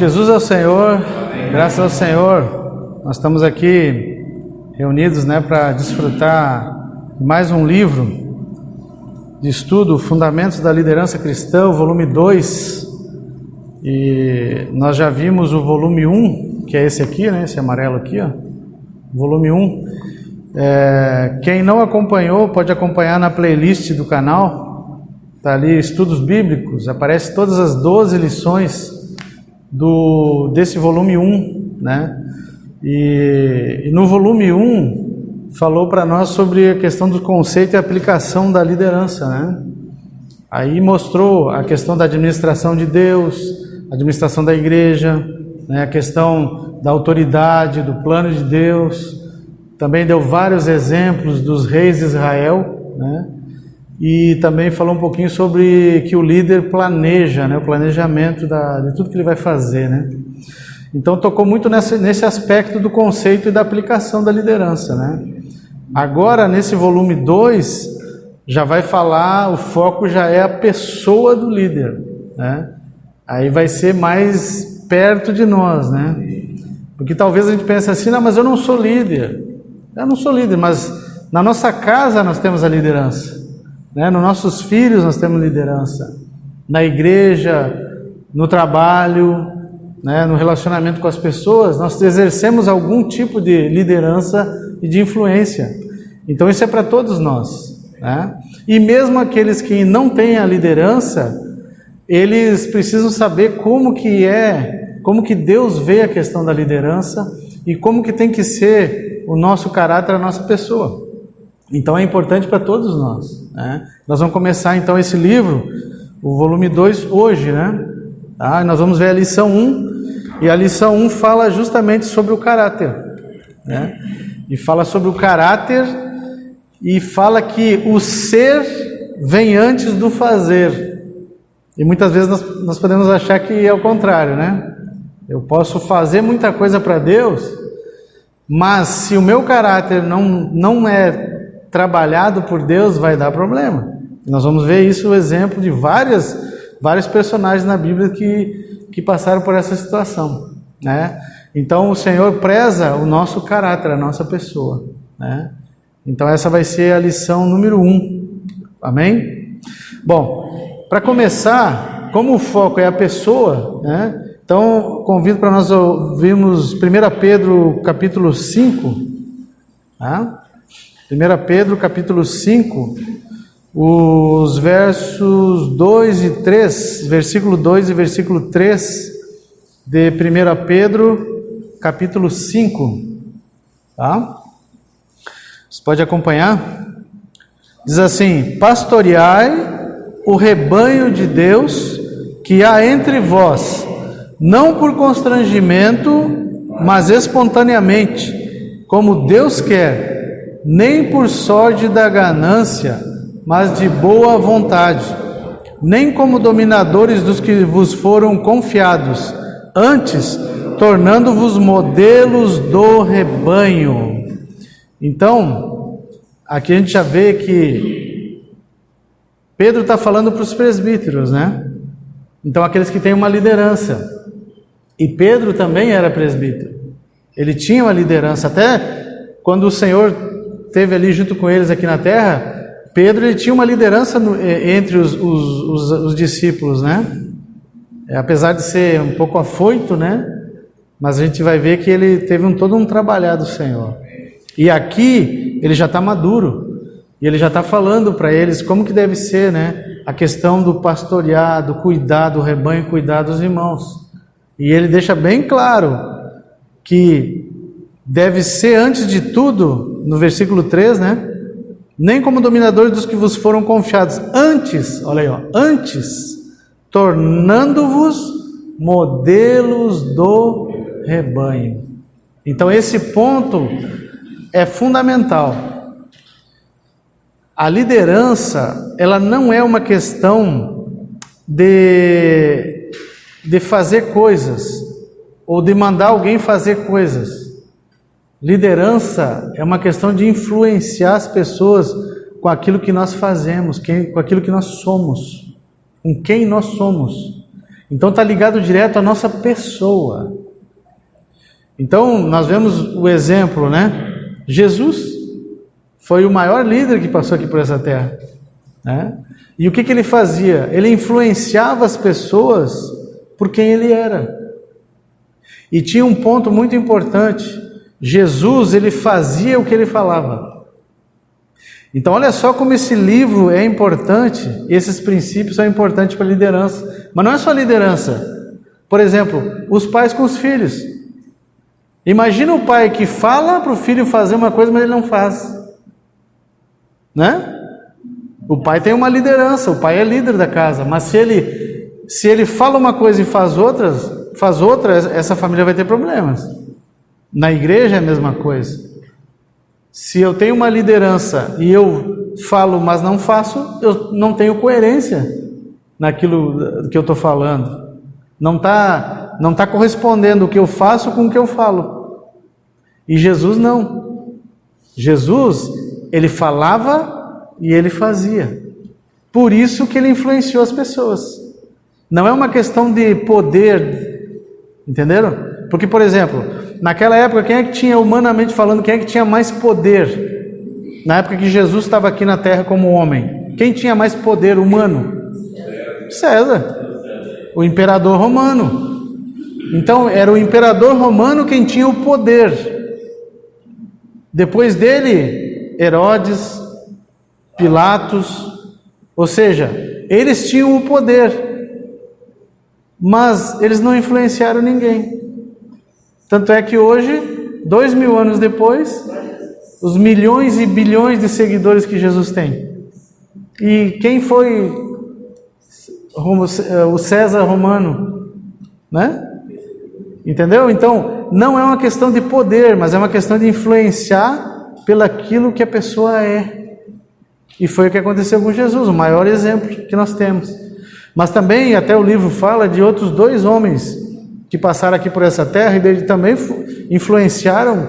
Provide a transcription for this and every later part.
Jesus é o Senhor, graças ao Senhor. Nós estamos aqui reunidos, para desfrutar de mais um livro de estudo, Fundamentos da Liderança Cristã, o volume 2. E nós já vimos o volume 1, que é esse aqui, esse amarelo aqui, volume 1. Quem não acompanhou, pode acompanhar na playlist do canal. Está ali, Estudos Bíblicos, aparece todas as 12 lições desse volume 1, E no volume 1 falou para nós sobre a questão do conceito e aplicação da liderança, Aí mostrou a questão da administração de Deus, a administração da igreja, a questão da autoridade, do plano de Deus. Também deu vários exemplos dos reis de Israel, E também falou um pouquinho sobre que o líder planeja, o planejamento de tudo que ele vai fazer, Então tocou muito nesse aspecto do conceito e da aplicação da liderança, Agora, nesse volume 2, já vai falar, o foco já é a pessoa do líder, Aí vai ser mais perto de nós, Porque talvez a gente pense assim, não, mas eu não sou líder. Eu não sou líder, mas na nossa casa nós temos a liderança. Nos nossos filhos nós temos liderança, na igreja, no trabalho, no relacionamento com as pessoas, nós exercemos algum tipo de liderança e de influência. Então isso é para todos nós, E mesmo aqueles que não têm a liderança, eles precisam saber como que Deus vê a questão da liderança e como que tem que ser o nosso caráter, a nossa pessoa. Então é importante para todos nós, Nós vamos começar então esse livro, o volume 2 hoje, Nós vamos ver a lição 1, e a lição 1 fala justamente sobre o caráter, E fala sobre o caráter, e fala que o ser vem antes do fazer. E muitas vezes nós podemos achar que é o contrário, Eu posso fazer muita coisa para Deus, mas se o meu caráter não é trabalhado por Deus, vai dar problema. Nós vamos ver isso, o exemplo de vários personagens na Bíblia que passaram por essa situação, Então o Senhor preza o nosso caráter, a nossa pessoa, Então essa vai ser a lição número 1, amém? Bom, para começar, como o foco é a pessoa, Então convido para nós ouvirmos 1 Pedro capítulo 5, 1 Pedro capítulo 5, os versos 2 e 3, versículo 2 e versículo 3 de 1 Pedro capítulo 5, Você pode acompanhar? Diz assim: pastoreai o rebanho de Deus que há entre vós, não por constrangimento, mas espontaneamente, como Deus quer, nem por sorte da ganância, mas de boa vontade, nem como dominadores dos que vos foram confiados, antes tornando-vos modelos do rebanho. Então, aqui a gente já vê que Pedro está falando para os presbíteros, Então aqueles que têm uma liderança, e Pedro também era presbítero, ele tinha uma liderança, até quando o Senhor esteve ali junto com eles aqui na terra, Pedro ele tinha uma liderança entre os discípulos, Apesar de ser um pouco afoito, Mas a gente vai ver que ele teve todo um trabalhar do Senhor. E aqui ele já está maduro, e ele já está falando para eles como que deve ser, a questão do pastorear, do cuidar do rebanho, cuidar dos irmãos. E ele deixa bem claro que deve ser, antes de tudo, no versículo 3, nem como dominadores dos que vos foram confiados, antes, olha aí, antes, tornando-vos modelos do rebanho. Então esse ponto é fundamental. A liderança, ela não é uma questão de fazer coisas, ou de mandar alguém fazer coisas. Liderança é uma questão de influenciar as pessoas com aquilo que nós fazemos, com aquilo que nós somos, com quem nós somos. Então está ligado direto à nossa pessoa. Então nós vemos o exemplo, né? Jesus foi o maior líder que passou aqui por essa terra, né? E o que ele fazia? Ele influenciava as pessoas por quem ele era. E tinha um ponto muito importante: Jesus, ele fazia o que ele falava. Então olha só como esse livro é importante, esses princípios são importantes para a liderança. Mas não é só liderança. Por exemplo, os pais com os filhos. Imagina o pai que fala para o filho fazer uma coisa, mas ele não faz, né? O pai tem uma liderança, o pai é líder da casa, mas se ele fala uma coisa e faz outra, essa família vai ter problemas. Na igreja é a mesma coisa. Se eu tenho uma liderança e eu falo, mas não faço, eu não tenho coerência naquilo que eu estou falando. Não tá correspondendo o que eu faço com o que eu falo. E Jesus não. Jesus, ele falava e ele fazia. Por isso que ele influenciou as pessoas. Não é uma questão de poder, entenderam? Porque, por exemplo, naquela época, quem é que tinha, humanamente falando, quem é que tinha mais poder? Na época que Jesus estava aqui na terra como homem, quem tinha mais poder humano? César, o imperador romano. Então era o imperador romano quem tinha o poder. Depois dele, Herodes, Pilatos, ou seja, eles tinham o poder, mas eles não influenciaram ninguém. Tanto é que hoje, 2000 anos depois, os milhões e bilhões de seguidores que Jesus tem. E quem foi o César romano, né? Entendeu? Então, não é uma questão de poder, mas é uma questão de influenciar pelaquilo que a pessoa é. E foi o que aconteceu com Jesus, o maior exemplo que nós temos. Mas também, até o livro fala de outros 2 homens que passaram aqui por essa terra e também influenciaram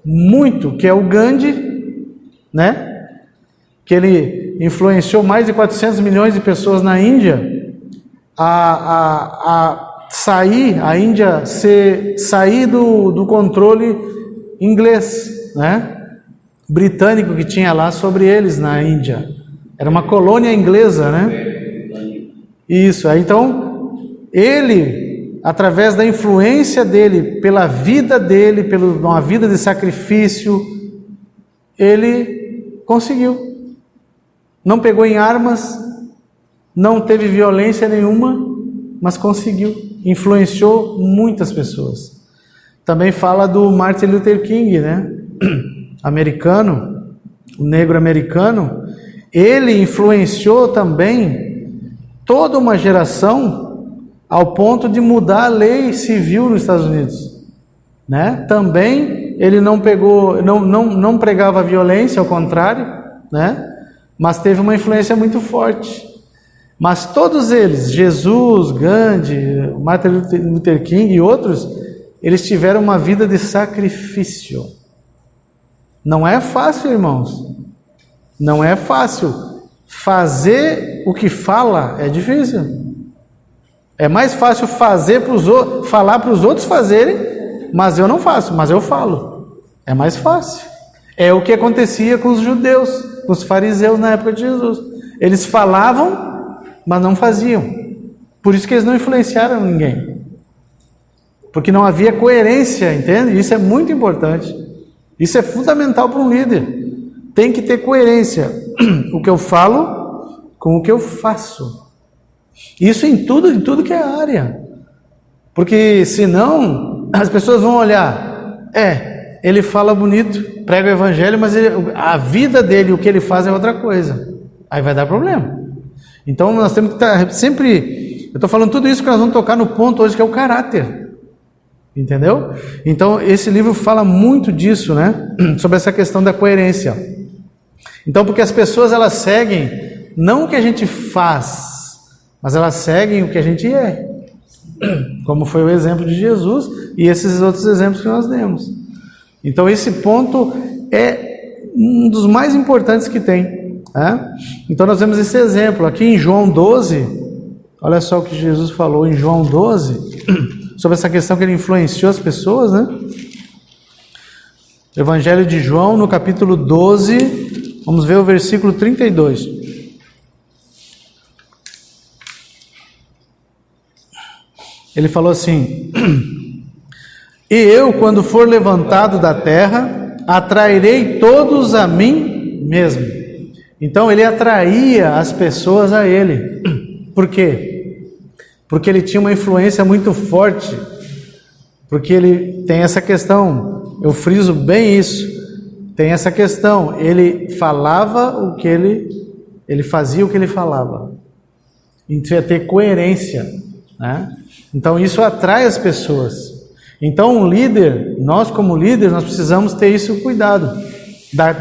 muito, que é o Gandhi, né? Que ele influenciou mais de 400 milhões de pessoas na Índia a sair do controle inglês, né? Britânico que tinha lá sobre eles na Índia. Era uma colônia inglesa, né? Isso, então ele, através da influência dele, pela vida dele, pela uma vida de sacrifício, ele conseguiu. Não pegou em armas, não teve violência nenhuma, mas conseguiu. Influenciou muitas pessoas. Também fala do Martin Luther King, né? Americano, o negro americano. Ele influenciou também toda uma geração ao ponto de mudar a lei civil nos Estados Unidos, né? Também ele não pregava violência, ao contrário, né? Mas teve uma influência muito forte. Mas todos eles, Jesus, Gandhi, Martin Luther King e outros, eles tiveram uma vida de sacrifício. Não é fácil, irmãos. Não é fácil. Fazer o que fala é difícil. É mais fácil falar para os outros fazerem, mas eu não faço, mas eu falo. É mais fácil. É o que acontecia com os judeus, com os fariseus na época de Jesus. Eles falavam, mas não faziam. Por isso que eles não influenciaram ninguém. Porque não havia coerência, entende? Isso é muito importante. Isso é fundamental para um líder. Tem que ter coerência. O que eu falo com o que eu faço. Isso em tudo que é área. Porque senão as pessoas vão olhar. Ele fala bonito, prega o evangelho, mas a vida dele, o que ele faz é outra coisa. Aí vai dar problema. Então nós temos que estar sempre... Eu estou falando tudo isso porque nós vamos tocar no ponto hoje que é o caráter. Entendeu? Então esse livro fala muito disso, né? Sobre essa questão da coerência. Então, porque as pessoas elas seguem não o que a gente faz, mas elas seguem o que a gente é. Como foi o exemplo de Jesus e esses outros exemplos que nós demos. Então esse ponto é um dos mais importantes que tem. Então nós vemos esse exemplo aqui em João 12, Olha só o que Jesus falou em João 12, sobre essa questão que ele influenciou as pessoas, né? Evangelho de João, no capítulo 12, vamos ver o versículo 32. Ele falou assim: e eu, quando for levantado da terra, atrairei todos a mim mesmo. Então ele atraía as pessoas a ele. Por quê? Porque ele tinha uma influência muito forte. Porque ele tem essa questão, eu friso bem isso, tem essa questão, ele falava o que ele fazia o que ele falava. Então ia ter coerência, né? Então isso atrai as pessoas. Então um líder, nós como líderes, nós precisamos ter isso cuidado,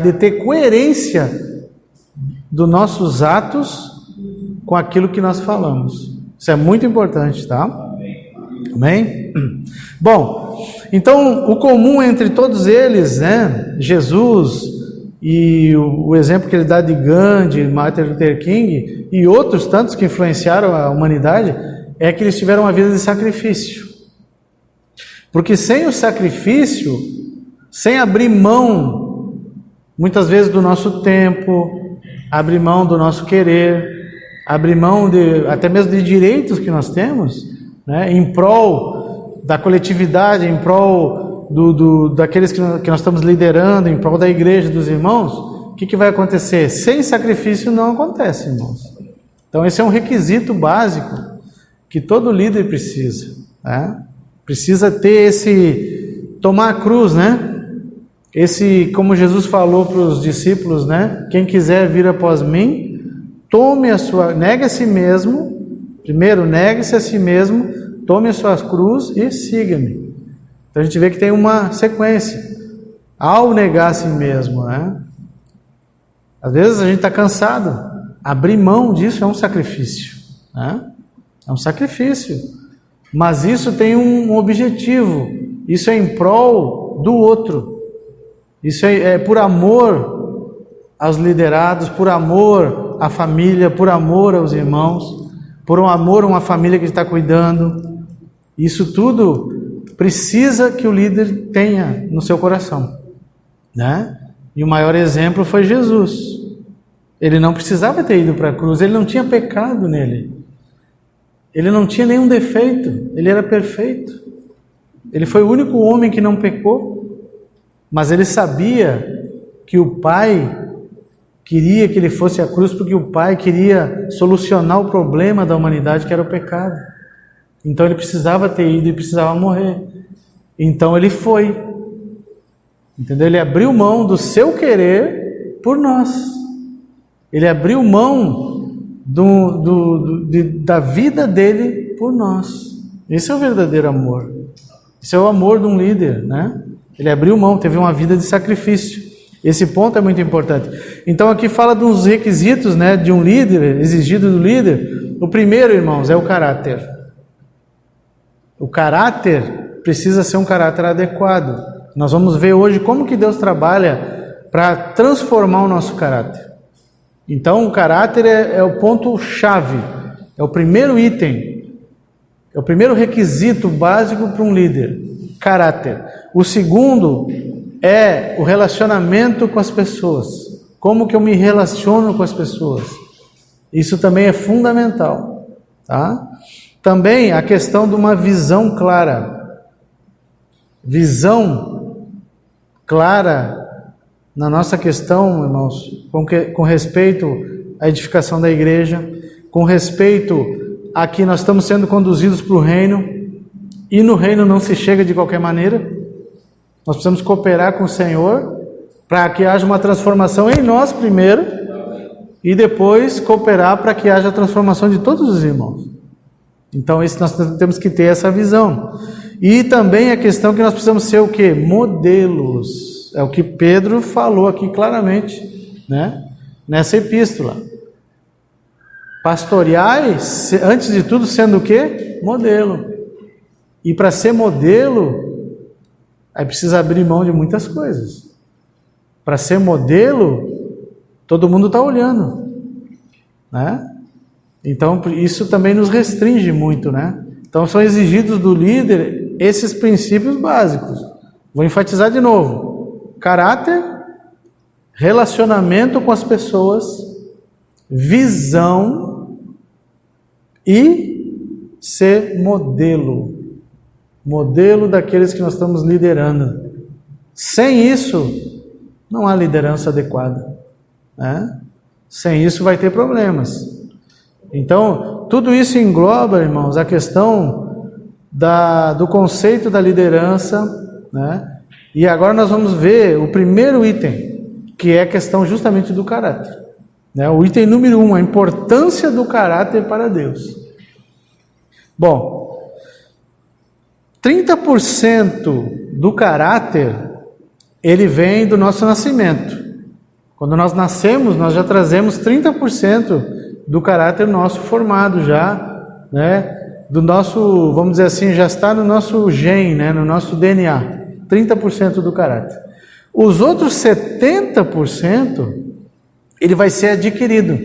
de ter coerência dos nossos atos com aquilo que nós falamos. Isso é muito importante, tá? Amém? Bom, então o comum entre todos eles, né, Jesus e o exemplo que ele dá de Gandhi, Martin Luther King e outros tantos que influenciaram a humanidade, é que eles tiveram uma vida de sacrifício. Porque sem o sacrifício, sem abrir mão, muitas vezes do nosso tempo, abrir mão do nosso querer, abrir mão até mesmo de direitos que nós temos, né, em prol da coletividade, em prol daqueles que nós estamos liderando, em prol da igreja, dos irmãos, o que vai acontecer? Sem sacrifício não acontece, irmãos. Então esse é um requisito básico que todo líder precisa, né? Precisa ter tomar a cruz, né? Como Jesus falou para os discípulos, né? Quem quiser vir após mim, negue a si mesmo, primeiro negue-se a si mesmo, tome a sua cruz e siga-me. Então a gente vê que tem uma sequência, ao negar a si mesmo, né? Às vezes a gente está cansado, abrir mão disso é um sacrifício, né? É um sacrifício, mas isso tem um objetivo, isso é em prol do outro, isso é por amor aos liderados, por amor à família, por amor aos irmãos, por um amor a uma família que está cuidando. Isso tudo precisa que o líder tenha no seu coração, né? E o maior exemplo foi Jesus. Ele não precisava ter ido para a cruz, ele não tinha pecado nele. Ele não tinha nenhum defeito, ele era perfeito. Ele foi o único homem que não pecou, mas ele sabia que o Pai queria que ele fosse à cruz, porque o Pai queria solucionar o problema da humanidade, que era o pecado. Então ele precisava ter ido e precisava morrer. Então ele foi. Entendeu? Ele abriu mão do seu querer por nós. Ele abriu mão da vida dele por nós. Esse é o verdadeiro amor. Esse é o amor de um líder, né? Ele abriu mão, teve uma vida de sacrifício. Esse ponto é muito importante. Então aqui fala dos requisitos, né, de um líder, exigido do líder. O primeiro, irmãos, é o caráter. O caráter precisa ser um caráter adequado. Nós vamos ver hoje como que Deus trabalha para transformar o nosso caráter. Então o caráter é o ponto-chave, é o primeiro item, é o primeiro requisito básico para um líder, caráter. O segundo é o relacionamento com as pessoas, como que eu me relaciono com as pessoas, isso também é fundamental, tá? Também a questão de uma visão clara na nossa questão, irmãos, com respeito à edificação da igreja, com respeito a que nós estamos sendo conduzidos para o reino, e no reino não se chega de qualquer maneira. Nós precisamos cooperar com o Senhor para que haja uma transformação em nós primeiro, e depois cooperar para que haja a transformação de todos os irmãos. Então nós temos que ter essa visão. E também a questão que nós precisamos ser o quê? Modelos. É o que Pedro falou aqui claramente, né? Nessa epístola. Pastoreai, antes de tudo, sendo o quê? Modelo. E para ser modelo, aí precisa abrir mão de muitas coisas. Para ser modelo, todo mundo está olhando, né? Então, isso também nos restringe muito, né? Então, são exigidos do líder esses princípios básicos. Vou enfatizar de novo: caráter, relacionamento com as pessoas, visão e ser modelo. Modelo daqueles que nós estamos liderando. Sem isso, não há liderança adequada, né? Sem isso vai ter problemas. Então, tudo isso engloba, irmãos, a questão do conceito da liderança, né? E agora nós vamos ver o primeiro item, que é a questão justamente do caráter, né? O item número 1, a importância do caráter para Deus. Bom, 30% do caráter, ele vem do nosso nascimento. Quando nós nascemos, nós já trazemos 30% do caráter nosso formado já, né? Do nosso, vamos dizer assim, já está no nosso gene, né? No nosso DNA, 30% do caráter. Os outros 70%, ele vai ser adquirido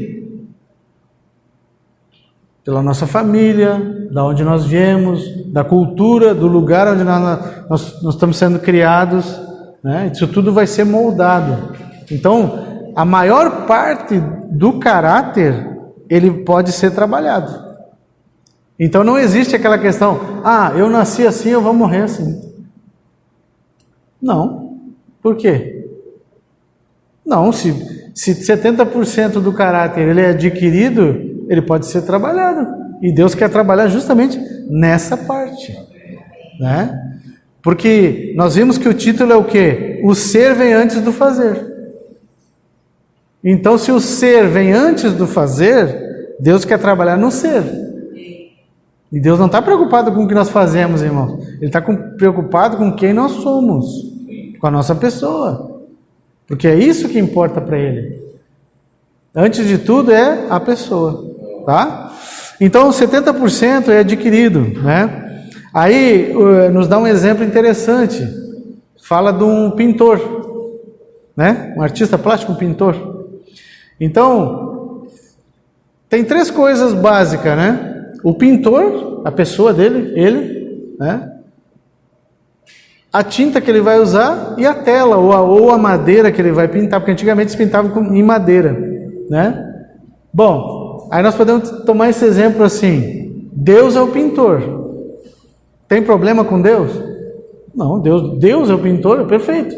pela nossa família, da onde nós viemos, da cultura, do lugar onde nós estamos sendo criados, né? Isso tudo vai ser moldado. Então, a maior parte do caráter, ele pode ser trabalhado. Então não existe aquela questão: eu nasci assim, eu vou morrer assim. Não. Por quê? Não, se 70% do caráter ele é adquirido, ele pode ser trabalhado. E Deus quer trabalhar justamente nessa parte, né? Porque nós vimos que o título é o quê? O ser vem antes do fazer. Então, se o ser vem antes do fazer, Deus quer trabalhar no ser. E Deus não está preocupado com o que nós fazemos, irmãos. Ele está preocupado com quem nós somos, com a nossa pessoa. Porque é isso que importa para Ele. Antes de tudo é a pessoa, tá? Então, 70% é adquirido, né? Aí, nos dá um exemplo interessante. Fala de um pintor, né? Um artista plástico, um pintor. Então, tem 3 coisas básicas, né? O pintor, a pessoa dele, ele, né? A tinta que ele vai usar e a tela ou a madeira que ele vai pintar, porque antigamente se pintava em madeira, né? Bom, aí nós podemos tomar esse exemplo assim: Deus é o pintor. Tem problema com Deus? Não, Deus é o pintor, perfeito.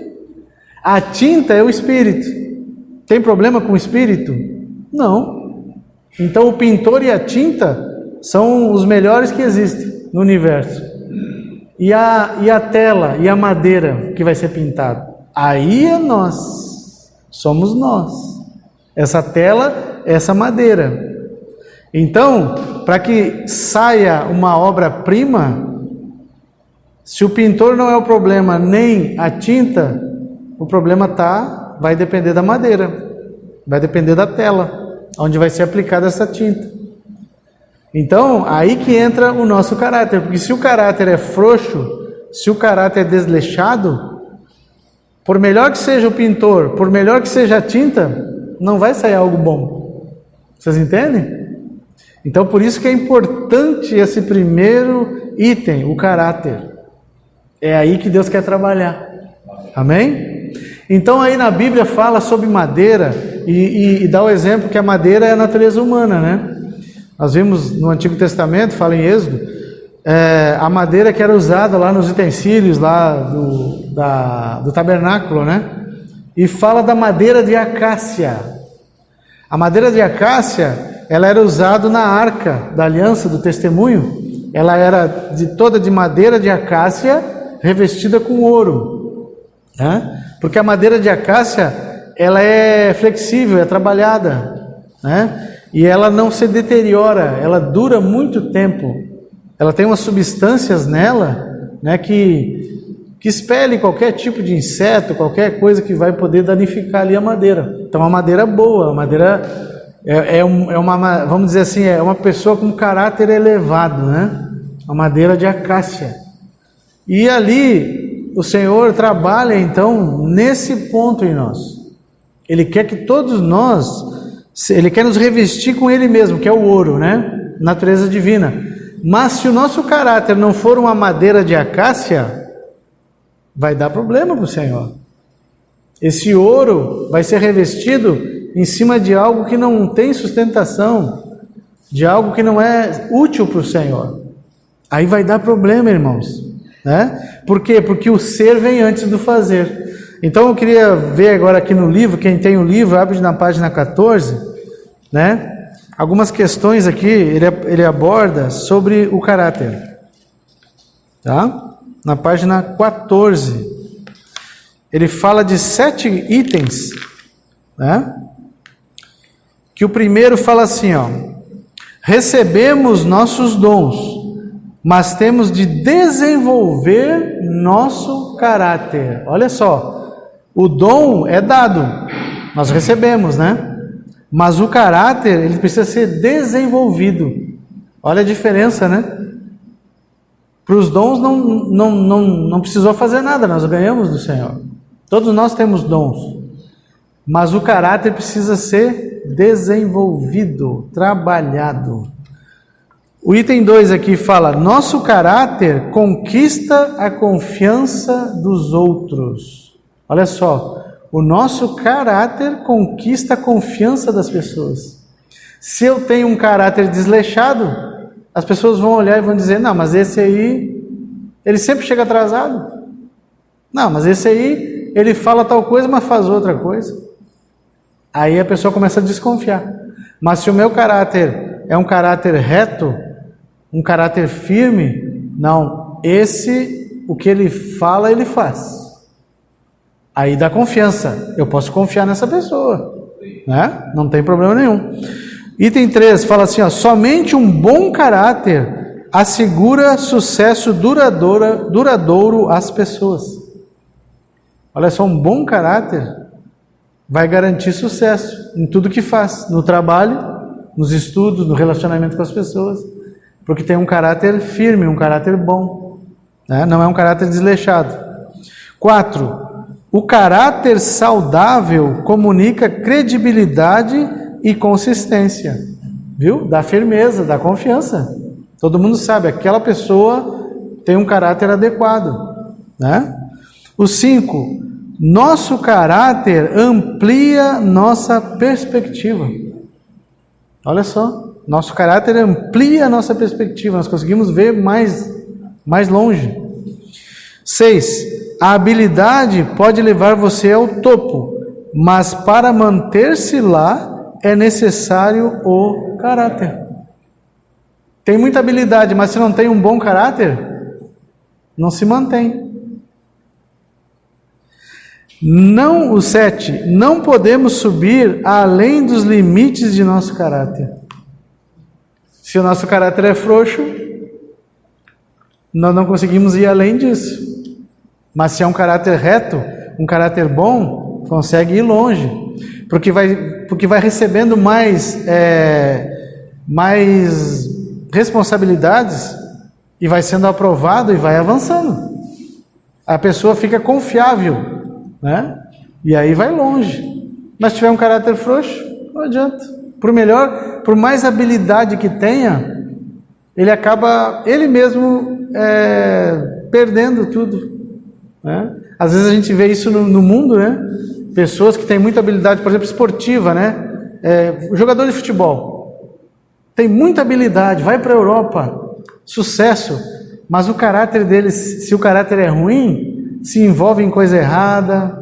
A tinta é o Espírito. Tem problema com o Espírito? Não. Então o pintor e a tinta são os melhores que existem no universo. E a tela e a madeira que vai ser pintada? Aí é nós. Somos nós. Essa tela, essa madeira. Então, para que saia uma obra-prima, se o pintor não é o problema, nem a tinta, o problema vai depender da madeira, vai depender da tela, onde vai ser aplicada essa tinta. Então, aí que entra o nosso caráter, porque se o caráter é frouxo, se o caráter é desleixado, por melhor que seja o pintor, por melhor que seja a tinta, não vai sair algo bom. Vocês entendem? Então, por isso que é importante esse primeiro item, o caráter. É aí que Deus quer trabalhar. Amém? Então, aí na Bíblia fala sobre madeira e dá o exemplo que a madeira é a natureza humana, né? Nós vimos no Antigo Testamento, fala em Êxodo, a madeira que era usada lá nos utensílios lá do tabernáculo, né? E fala da madeira de acácia. A madeira de acácia, ela era usada na arca da aliança do testemunho. Ela era toda de madeira de acácia revestida com ouro, né? Porque a madeira de acácia, ela é flexível, é trabalhada, né? E ela não se deteriora, ela dura muito tempo. Ela tem umas substâncias nela, né, que expele qualquer tipo de inseto, qualquer coisa que vai poder danificar ali a madeira. Então, a madeira boa, a madeira é uma, vamos dizer assim, é uma pessoa com caráter elevado, né? A madeira de acácia. E ali, o Senhor trabalha, então, nesse ponto em nós. Ele quer que todos nós Ele quer nos revestir com Ele mesmo, que é o ouro, né? Natureza divina. Mas se o nosso caráter não for uma madeira de acácia, vai dar problema para o Senhor. Esse ouro vai ser revestido em cima de algo que não tem sustentação, de algo que não é útil para o Senhor. Aí vai dar problema, irmãos, né? Por quê? Porque o ser vem antes do fazer. Então eu queria ver agora aqui no livro, quem tem o livro, abre na página 14, né? Algumas questões aqui, ele aborda sobre o caráter, tá? Na página 14, ele fala de 7 itens, né? Que o primeiro fala assim, ó: recebemos nossos dons, mas temos de desenvolver nosso caráter. Olha só, o dom é dado, nós recebemos, né? Mas o caráter, ele precisa ser desenvolvido. Olha a diferença, né? Para os dons não precisou fazer nada, nós ganhamos do Senhor. Todos nós temos dons. Mas o caráter precisa ser desenvolvido, trabalhado. O item 2 aqui fala: nosso caráter conquista a confiança dos outros. Olha só, o nosso caráter conquista a confiança das pessoas. Se eu tenho um caráter desleixado, as pessoas vão olhar e vão dizer: não, mas esse aí, ele sempre chega atrasado. Não, mas esse aí, ele fala tal coisa, mas faz outra coisa. Aí a pessoa começa a desconfiar. Mas se o meu caráter é um caráter reto, um caráter firme, não, esse, o que ele fala, ele faz. Aí dá confiança, eu posso confiar nessa pessoa, né? Não tem problema nenhum. Item 3 fala assim, ó: somente um bom caráter assegura sucesso duradouro às pessoas. Olha só, um bom caráter vai garantir sucesso em tudo que faz, no trabalho, nos estudos, no relacionamento com as pessoas, porque tem um caráter firme, um caráter bom, né? Não é um caráter desleixado. 4. O caráter saudável comunica credibilidade e consistência, viu? Dá firmeza, dá confiança. Todo mundo sabe, aquela pessoa tem um caráter adequado, né? O 5, nosso caráter amplia nossa perspectiva. Olha só, nosso caráter amplia a nossa perspectiva, nós conseguimos ver mais longe. 6, a habilidade pode levar você ao topo, mas para manter-se lá é necessário o caráter. Tem muita habilidade, mas se não tem um bom caráter, não se mantém. Não, o 7, não podemos subir além dos limites de nosso caráter. Se o nosso caráter é frouxo, nós não conseguimos ir além disso. Mas se é um caráter reto, um caráter bom, consegue ir longe, porque vai recebendo mais responsabilidades e vai sendo aprovado e vai avançando. A pessoa fica confiável, né? E aí vai longe. Mas se tiver um caráter frouxo, não adianta. Por mais habilidade que tenha, ele acaba ele mesmo perdendo tudo, né? Às vezes a gente vê isso no mundo, né? Pessoas que têm muita habilidade, por exemplo, esportiva, né? Jogador de futebol tem muita habilidade, vai para a Europa, sucesso, mas o caráter deles, se o caráter é ruim, se envolve em coisa errada,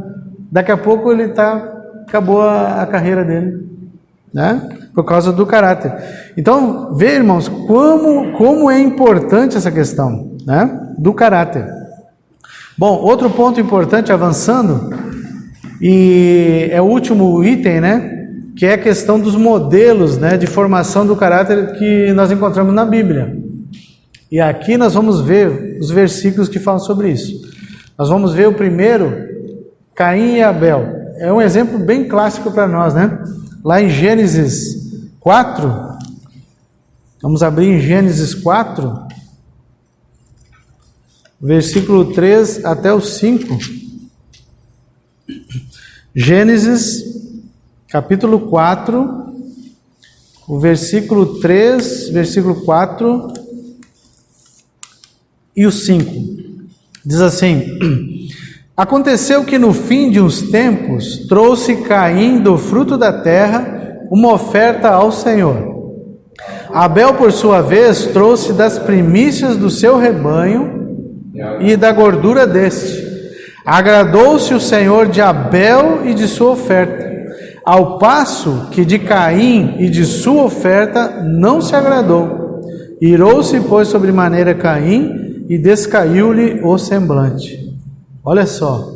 daqui a pouco acabou a carreira dele, né? Por causa do caráter. Então, vê, irmãos, como é importante essa questão, né? Do caráter. Bom, outro ponto importante, avançando, e é o último item, né? Que é a questão dos modelos, né, de formação do caráter que nós encontramos na Bíblia. E aqui nós vamos ver os versículos que falam sobre isso. Nós vamos ver o primeiro, Caim e Abel. É um exemplo bem clássico para nós, né? Lá em Gênesis 4, vamos abrir em Gênesis 4, versículo 3 até o 5. Gênesis, capítulo 4, o versículo 3, versículo 4 e o 5. Diz assim: aconteceu que no fim de uns tempos trouxe Caim do fruto da terra uma oferta ao Senhor. Abel, por sua vez, trouxe das primícias do seu rebanho e da gordura deste. Agradou-se o Senhor de Abel e de sua oferta, ao passo que de Caim e de sua oferta não se agradou. Irou-se, pois, sobremaneira Caim, e descaiu-lhe o semblante. Olha só,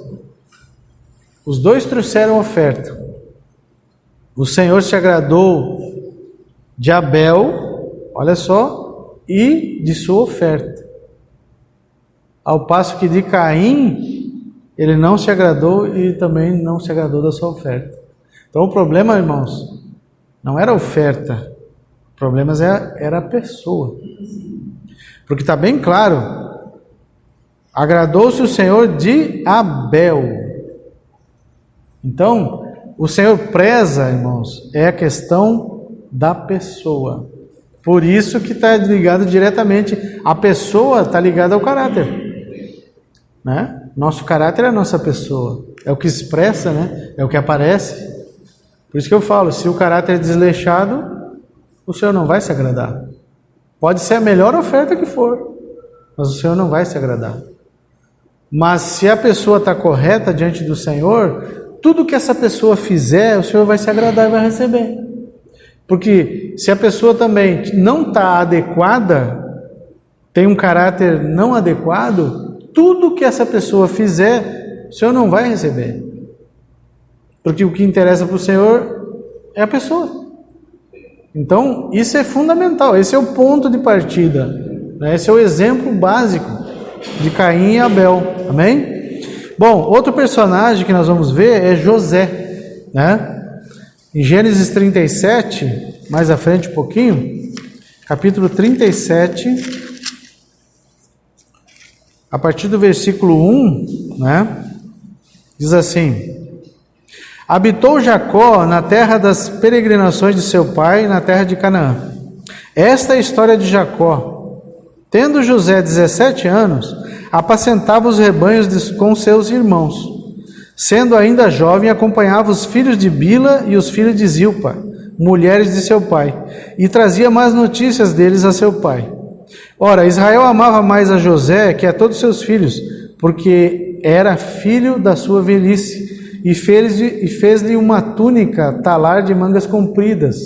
os dois trouxeram oferta. O Senhor se agradou de Abel, olha só, e de sua oferta, ao passo que de Caim ele não se agradou e também não se agradou da sua oferta. Então o problema, irmãos, não era a oferta, o problema era a pessoa. Porque está bem claro, agradou-se o Senhor de Abel. Então, o Senhor preza, irmãos, é a questão da pessoa. Por isso que está ligado diretamente, a pessoa está ligada ao caráter, né? Nosso caráter é a nossa pessoa, é o que expressa, né? É o que aparece. Por isso que eu falo, se o caráter é desleixado, o Senhor não vai se agradar. Pode ser a melhor oferta que for, mas o Senhor não vai se agradar. Mas se a pessoa está correta diante do Senhor, tudo que essa pessoa fizer, o Senhor vai se agradar e vai receber. Porque se a pessoa também não está adequada, tem um caráter não adequado, tudo que essa pessoa fizer, o Senhor não vai receber. Porque o que interessa para o Senhor é a pessoa. Então, isso é fundamental, esse é o ponto de partida, né? Esse é o exemplo básico de Caim e Abel, amém? Bom, outro personagem que nós vamos ver é José, né? Em Gênesis 37, mais à frente um pouquinho, capítulo 37, a partir do versículo 1, né? Diz assim: habitou Jacó na terra das peregrinações de seu pai, na terra de Canaã. Esta é a história de Jacó. Tendo José 17 anos, apacentava os rebanhos com seus irmãos. Sendo ainda jovem, acompanhava os filhos de Bila e os filhos de Zilpa, mulheres de seu pai, e trazia más notícias deles a seu pai. Ora, Israel amava mais a José que a todos seus filhos, porque era filho da sua velhice, e fez-lhe uma túnica talar de mangas compridas.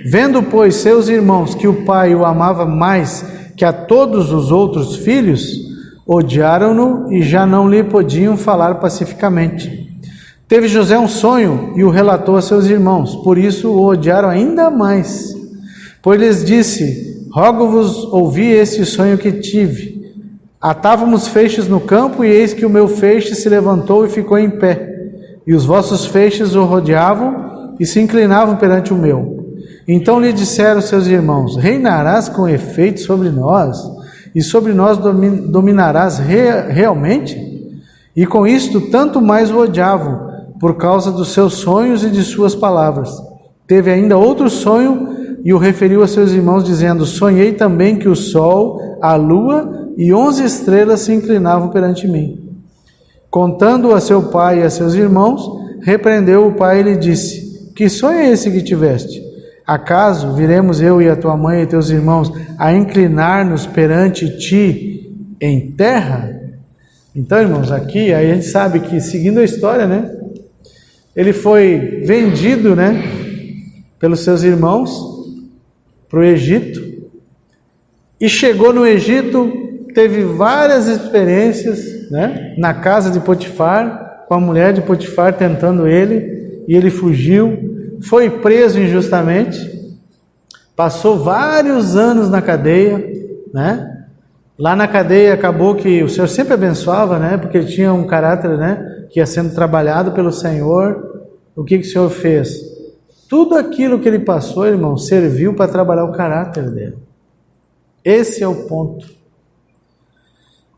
Vendo, pois, seus irmãos que o pai o amava mais que a todos os outros filhos, odiaram-no e já não lhe podiam falar pacificamente. Teve José um sonho e o relatou a seus irmãos, por isso o odiaram ainda mais. Pois lhes disse: rogo-vos ouvi este sonho que tive. Atávamos feixes no campo, e eis que o meu feixe se levantou e ficou em pé. E os vossos feixes o rodeavam e se inclinavam perante o meu. Então lhe disseram seus irmãos: reinarás com efeito sobre nós, e sobre nós dominarás realmente? E com isto tanto mais o odiavam, por causa dos seus sonhos e de suas palavras. Teve ainda outro sonho, e o referiu a seus irmãos, dizendo: sonhei também que o sol, a lua e 11 estrelas se inclinavam perante mim. Contando-o a seu pai e a seus irmãos, repreendeu o pai e lhe disse: que sonho é esse que tiveste? Acaso viremos eu e a tua mãe e teus irmãos a inclinar-nos perante ti em terra? Então, irmãos, aqui a gente sabe que, seguindo a história, né, ele foi vendido, né, pelos seus irmãos para o Egito, e chegou no Egito, teve várias experiências, né, na casa de Potifar, com a mulher de Potifar tentando ele, e ele fugiu, foi preso injustamente, passou vários anos na cadeia, né? Lá na cadeia acabou que o Senhor sempre abençoava, né? Porque ele tinha um caráter, né, que ia sendo trabalhado pelo Senhor. O que o Senhor fez? Tudo aquilo que ele passou, irmão, serviu para trabalhar o caráter dele. Esse é o ponto.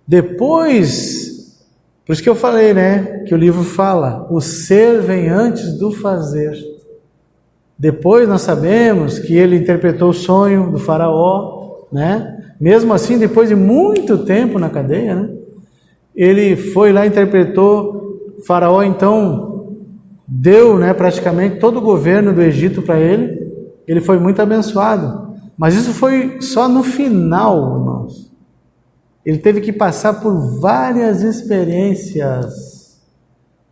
Depois, por isso que eu falei, né, que o livro fala, o ser vem antes do fazer. Depois nós sabemos que ele interpretou o sonho do faraó, né? Mesmo assim, depois de muito tempo na cadeia, né? Ele foi lá e interpretou. O faraó então deu, né, praticamente todo o governo do Egito para ele. Ele foi muito abençoado. Mas isso foi só no final, irmãos. Ele teve que passar por várias experiências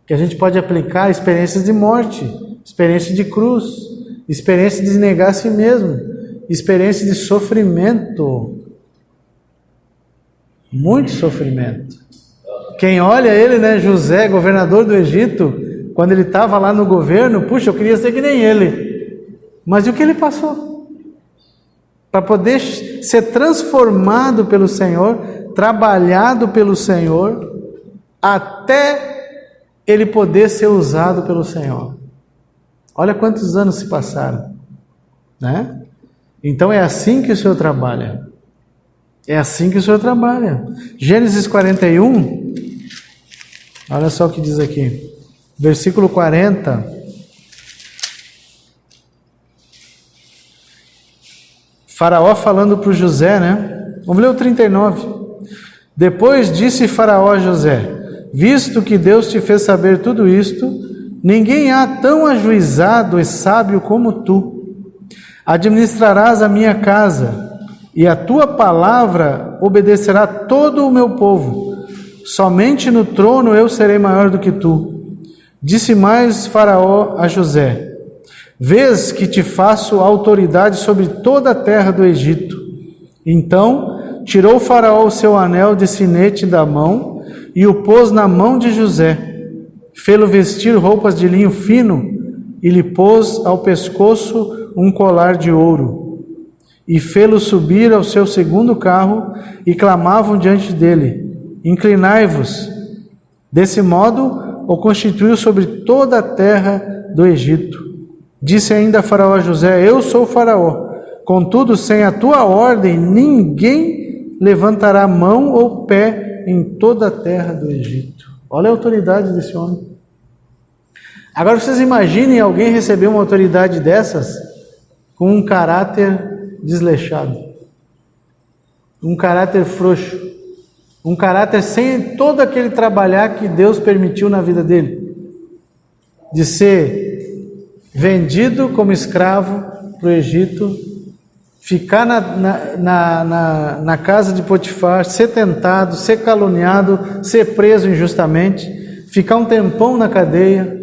que a gente pode aplicar, experiências de morte, experiência de cruz, experiência de negar a si mesmo, experiência de sofrimento, muito sofrimento. Quem olha ele, né, José, governador do Egito, quando ele estava lá no governo, puxa, eu queria ser que nem ele. Mas e o que ele passou? Para poder ser transformado pelo Senhor, trabalhado pelo Senhor, até ele poder ser usado pelo Senhor. Olha quantos anos se passaram, né? Então é assim que o Senhor trabalha. É assim que o Senhor trabalha. Gênesis 41, olha só o que diz aqui, versículo 40. Faraó falando para o José, né? Vamos ler o 39. Depois disse Faraó a José: visto que Deus te fez saber tudo isto, ninguém há tão ajuizado e sábio como tu. Administrarás a minha casa, e a tua palavra obedecerá todo o meu povo. Somente no trono eu serei maior do que tu. Disse mais Faraó a José: vês que te faço autoridade sobre toda a terra do Egito. Então tirou Faraó o seu anel de sinete da mão e o pôs na mão de José. Fê-lo vestir roupas de linho fino e lhe pôs ao pescoço um colar de ouro. E fê-lo subir ao seu segundo carro e clamavam diante dele: inclinai-vos. Desse modo o constituiu sobre toda a terra do Egito. Disse ainda Faraó a José: eu sou Faraó, contudo sem a tua ordem ninguém levantará mão ou pé em toda a terra do Egito. Olha a autoridade desse homem. Agora vocês imaginem alguém receber uma autoridade dessas com um caráter desleixado, um caráter frouxo, um caráter sem todo aquele trabalhar que Deus permitiu na vida dele, de ser vendido como escravo para o Egito, ficar na casa de Potifar, ser tentado, ser caluniado, ser preso injustamente, ficar um tempão na cadeia,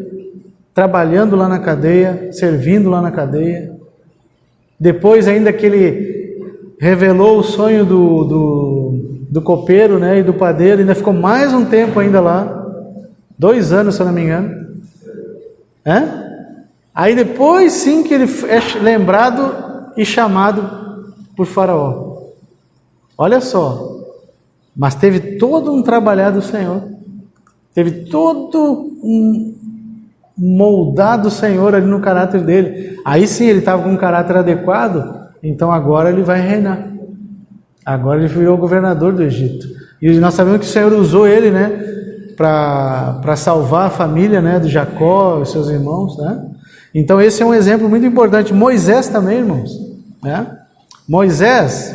trabalhando lá na cadeia, servindo lá na cadeia. Depois ainda que ele revelou o sonho do copeiro, né, e do padeiro, ainda ficou mais um tempo ainda lá, 2 anos se eu não me engano. Aí depois sim que ele é lembrado e chamado por Faraó. Olha só, mas teve todo um trabalhar do Senhor, teve todo um moldar do Senhor ali no caráter dele. Aí sim ele estava com um caráter adequado, então agora ele vai reinar. Agora ele virou governador do Egito. E nós sabemos que o Senhor usou ele, né, para salvar a família, né, de Jacó e seus irmãos, né? Então esse é um exemplo muito importante. Moisés também, irmãos, né? Moisés,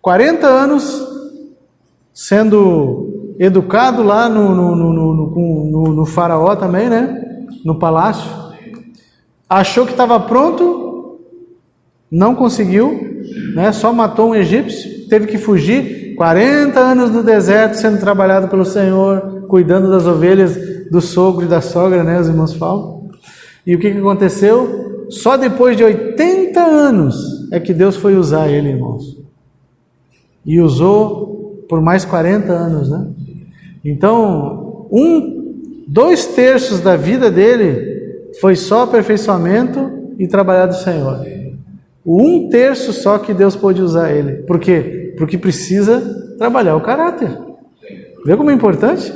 40 anos sendo educado lá no faraó também, né? No palácio. Achou que estava pronto, não conseguiu, né? Só matou um egípcio, teve que fugir. 40 anos no deserto sendo trabalhado pelo Senhor, cuidando das ovelhas do sogro e da sogra, né? Os irmãos falam. E o que aconteceu? Só depois de 80 anos é que Deus foi usar ele, irmãos. E usou por mais 40 anos, né? Então, 2/3 da vida dele foi só aperfeiçoamento e trabalhar do Senhor. O 1/3 só que Deus pôde usar ele. Por quê? Porque precisa trabalhar o caráter. Vê como é importante?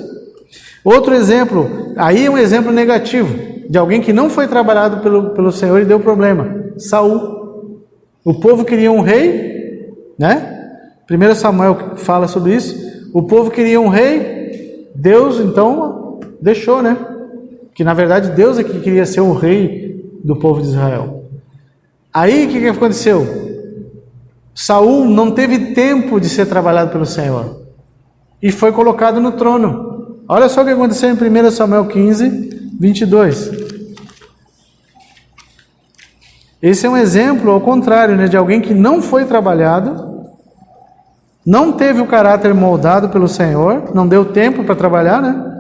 Outro exemplo, aí é um exemplo negativo, de alguém que não foi trabalhado pelo Senhor e deu problema. Saul. O povo queria um rei, né? 1 Samuel fala sobre isso. O povo queria um rei, Deus então deixou, né? Que na verdade Deus é que queria ser o rei do povo de Israel. Aí o que aconteceu? Saul não teve tempo de ser trabalhado pelo Senhor e foi colocado no trono. Olha só o que aconteceu em 1 Samuel 15, 22. Esse é um exemplo ao contrário, né, de alguém que não foi trabalhado, não teve o caráter moldado pelo Senhor, não deu tempo para trabalhar, né?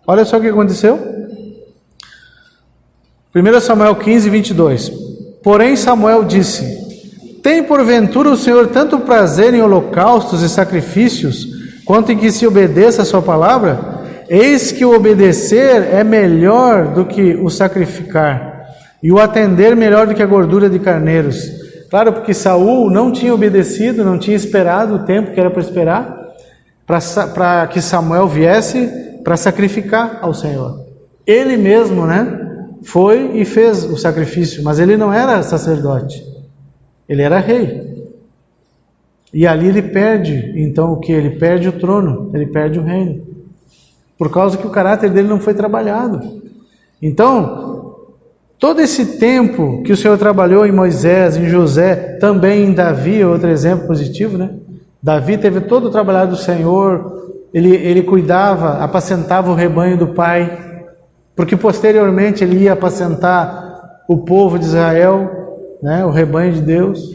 Olha só o que aconteceu. 1 Samuel 15, 22. Porém Samuel disse: tem porventura o Senhor tanto prazer em holocaustos e sacrifícios, quanto em que se obedeça a sua palavra? Eis que o obedecer é melhor do que o sacrificar, e o atender melhor do que a gordura de carneiros. Claro, porque Saul não tinha obedecido, não tinha esperado o tempo que era para esperar, para que Samuel viesse para sacrificar ao Senhor. Ele mesmo, né, foi e fez o sacrifício, mas ele não era sacerdote, ele era rei. E ali ele perde, então o que? Ele perde o trono, ele perde o reino, por causa que o caráter dele não foi trabalhado. Então, todo esse tempo que o Senhor trabalhou em Moisés, em José, também em Davi, outro exemplo positivo, né? Davi teve todo o trabalho do Senhor, ele cuidava, apacentava o rebanho do pai, porque posteriormente ele ia apacentar o povo de Israel, né? O rebanho de Deus.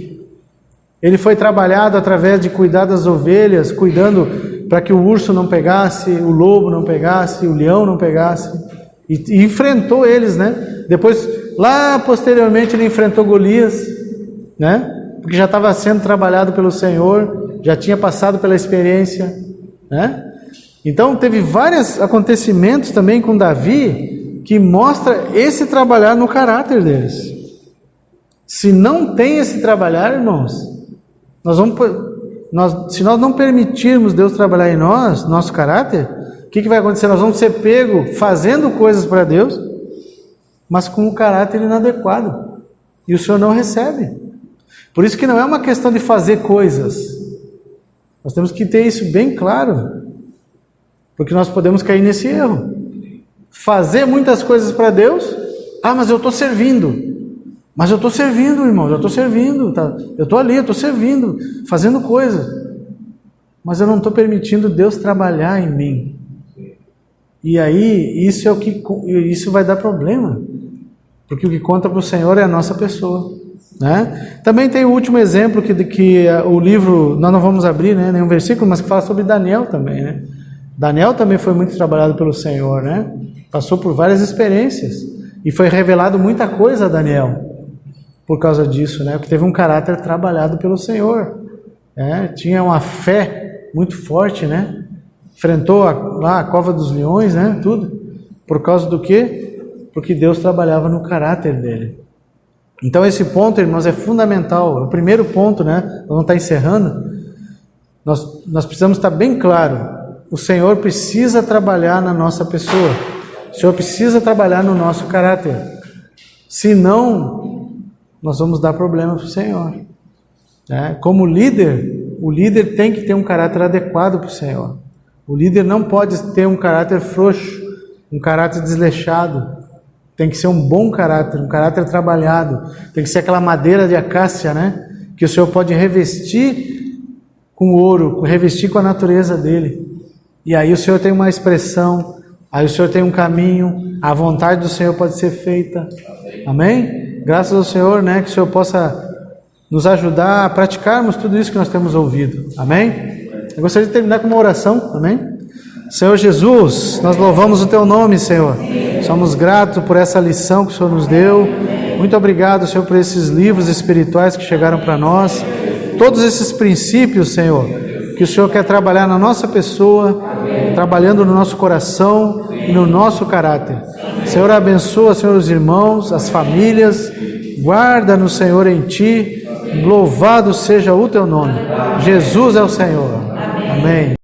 Ele foi trabalhado através de cuidar das ovelhas, cuidando para que o urso não pegasse, o lobo não pegasse, o leão não pegasse, e enfrentou eles, né? Depois, lá posteriormente, ele enfrentou Golias, né? Porque já estava sendo trabalhado pelo Senhor, já tinha passado pela experiência, né? Então, teve vários acontecimentos também com Davi, que mostra esse trabalhar no caráter deles. Se não tem esse trabalhar, irmãos, se nós não permitirmos Deus trabalhar em nós, nosso caráter, o que vai acontecer? Nós vamos ser pegos fazendo coisas para Deus, mas com o caráter inadequado, e o Senhor não recebe. Por isso que não é uma questão de fazer coisas, nós temos que ter isso bem claro, porque nós podemos cair nesse erro, fazer muitas coisas para Deus. Mas eu estou servindo, irmãos, eu estou servindo, tá? Eu estou ali, eu estou servindo, fazendo coisas, mas eu não estou permitindo Deus trabalhar em mim. E aí, isso vai dar problema, porque o que conta para o Senhor é a nossa pessoa, né? Também tem o último exemplo que o livro, nós não vamos abrir, né, nenhum versículo, mas que fala sobre Daniel também, né? Daniel também foi muito trabalhado pelo Senhor, né? Passou por várias experiências e foi revelado muita coisa a Daniel por causa disso, né? Porque teve um caráter trabalhado pelo Senhor, né? Tinha uma fé muito forte, né? Enfrentou lá a cova dos leões, né? Tudo. Por causa do quê? Porque Deus trabalhava no caráter dele. Então esse ponto, irmãos, é fundamental. É o primeiro ponto, né? Nós vamos estar encerrando. Nós precisamos estar bem claro. O Senhor precisa trabalhar na nossa pessoa. O Senhor precisa trabalhar no nosso caráter. Senão, nós vamos dar problema para o Senhor. Como líder, o líder tem que ter um caráter adequado para o Senhor. O líder não pode ter um caráter frouxo, um caráter desleixado. Tem que ser um bom caráter, um caráter trabalhado. Tem que ser aquela madeira de acácia, né? Que o Senhor pode revestir com ouro, revestir com a natureza dele. E aí o Senhor tem uma expressão, aí o Senhor tem um caminho, a vontade do Senhor pode ser feita. Amém? Graças ao Senhor, né? Que o Senhor possa nos ajudar a praticarmos tudo isso que nós temos ouvido. Amém? Eu gostaria de terminar com uma oração. Amém? Senhor Jesus, nós louvamos o Teu nome, Senhor. Somos gratos por essa lição que o Senhor nos deu. Muito obrigado, Senhor, por esses livros espirituais que chegaram para nós. Todos esses princípios, Senhor, que o Senhor quer trabalhar na nossa pessoa, trabalhando no nosso coração e no nosso caráter. Senhor, abençoa, Senhor, os irmãos, as famílias. Guarda-nos, Senhor, em Ti. Louvado seja o Teu nome. Jesus é o Senhor. Amém.